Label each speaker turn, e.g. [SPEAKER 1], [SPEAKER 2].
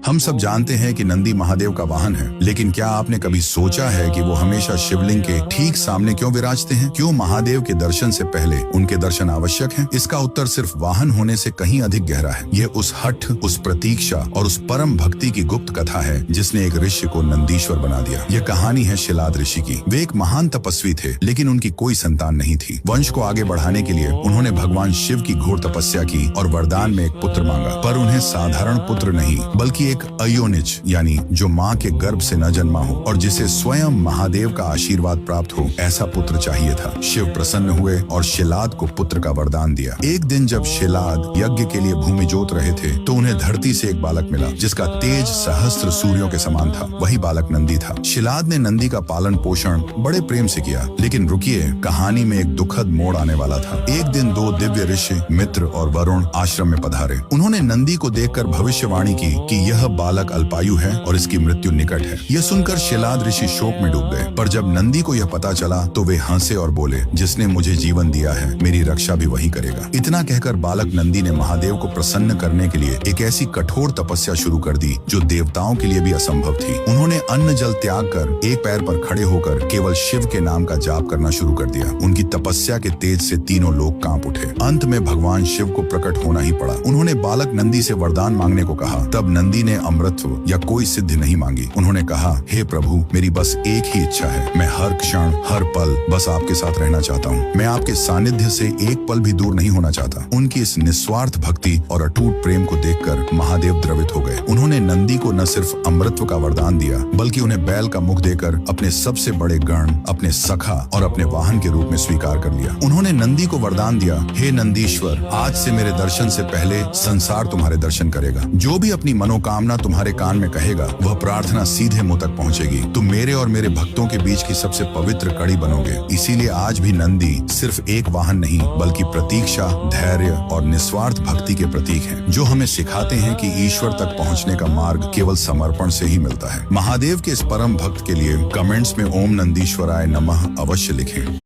[SPEAKER 1] हम सब जानते हैं कि नंदी महादेव का वाहन है, लेकिन क्या आपने कभी सोचा है कि वो हमेशा शिवलिंग के ठीक सामने क्यों विराजते हैं? क्यों महादेव के दर्शन से पहले उनके दर्शन आवश्यक हैं? इसका उत्तर सिर्फ वाहन होने से कहीं अधिक गहरा है। यह उस हठ, उस प्रतीक्षा और उस परम भक्ति की गुप्त कथा है जिसने एक ऋषि को नंदीश्वर बना दिया। यह कहानी है शिलाद ऋषि की। वे एक महान तपस्वी थे, लेकिन उनकी कोई संतान नहीं थी। वंश को आगे बढ़ाने के लिए उन्होंने भगवान शिव की घोर तपस्या की और वरदान में एक पुत्र मांगा, पर उन्हें साधारण पुत्र नहीं बल्कि एक अयोनिज यानी जो माँ के गर्भ से न जन्मा हो और जिसे स्वयं महादेव का आशीर्वाद प्राप्त हो, ऐसा पुत्र चाहिए था। शिव प्रसन्न हुए और शिलाद को पुत्र का वरदान दिया। एक दिन जब शिलाद यज्ञ के लिए भूमि जोत रहे थे तो उन्हें धरती से एक बालक मिला जिसका तेज सहस्त्र सूर्यों के समान था। वही बालक नंदी था। शिलाद ने नंदी का पालन पोषण बड़े प्रेम से किया, लेकिन रुकिए, कहानी में एक दुखद मोड़ आने वाला था। एक दिन दो दिव्य ऋषि मित्र और वरुण आश्रम में पधारे। उन्होंने नंदी को देखकर भविष्यवाणी की कि यह बालक अल्पायु है और इसकी मृत्यु निकट है। यह सुनकर शिलाद ऋषि शोक में डूब गए, पर जब नंदी को यह पता चला तो वे हंसे और बोले, जिसने मुझे जीवन दिया है मेरी रक्षा भी वही करेगा। इतना कहकर बालक नंदी ने महादेव को प्रसन्न करने के लिए एक ऐसी कठोर तपस्या शुरू कर दी जो देवताओं के लिए भी असंभव थी। उन्होंने अन्न जल त्याग कर एक पैर पर खड़े होकर केवल शिव के नाम का जाप करना शुरू कर दिया। उनकी तपस्या के तेज से तीनों लोग कांप उठे। अंत में भगवान शिव को प्रकट होना ही पड़ा। उन्होंने बालक नंदी से वरदान मांगने को कहा। तब नंदी ने अमृतत्व या कोई सिद्धि नहीं मांगी। उन्होंने कहा, हे प्रभु, मेरी बस एक ही इच्छा है। मैं हर क्षण हर पल बस आपके साथ रहना चाहता हूँ। मैं आपके सानिध्य से एक पल भी दूर नहीं होना चाहता। उनकी इस निस्वार्थ भक्ति और अटूट प्रेम को देखकर महादेव द्रवित हो गए। उन्होंने नंदी को न सिर्फ अमृतत्व का वरदान दिया बल्कि उन्हें बैल का मुख देकर अपने सबसे बड़े गण, अपने सखा और अपने वाहन के रूप में स्वीकार कर लिया। उन्होंने नंदी को वरदान दिया, हे नंदीश्वर, आज से मेरे दर्शन से पहले संसार तुम्हारे दर्शन करेगा। जो भी अपनी मनोकामना तुम्हारे कान में कहेगा वह प्रार्थना सीधे मुंह तक पहुंचेगी। तुम मेरे और मेरे भक्तों के बीच की सबसे पवित्र कड़ी बनोगे। इसीलिए आज भी नंदी सिर्फ एक वाहन नहीं बल्कि प्रतीक्षा, धैर्य और निस्वार्थ भक्ति के प्रतीक हैं, जो हमें सिखाते हैं कि ईश्वर तक पहुंचने का मार्ग केवल समर्पण से ही मिलता है। महादेव के इस परम भक्त के लिए कमेंट्स में ओम नंदीश्वराय नमः अवश्य लिखें।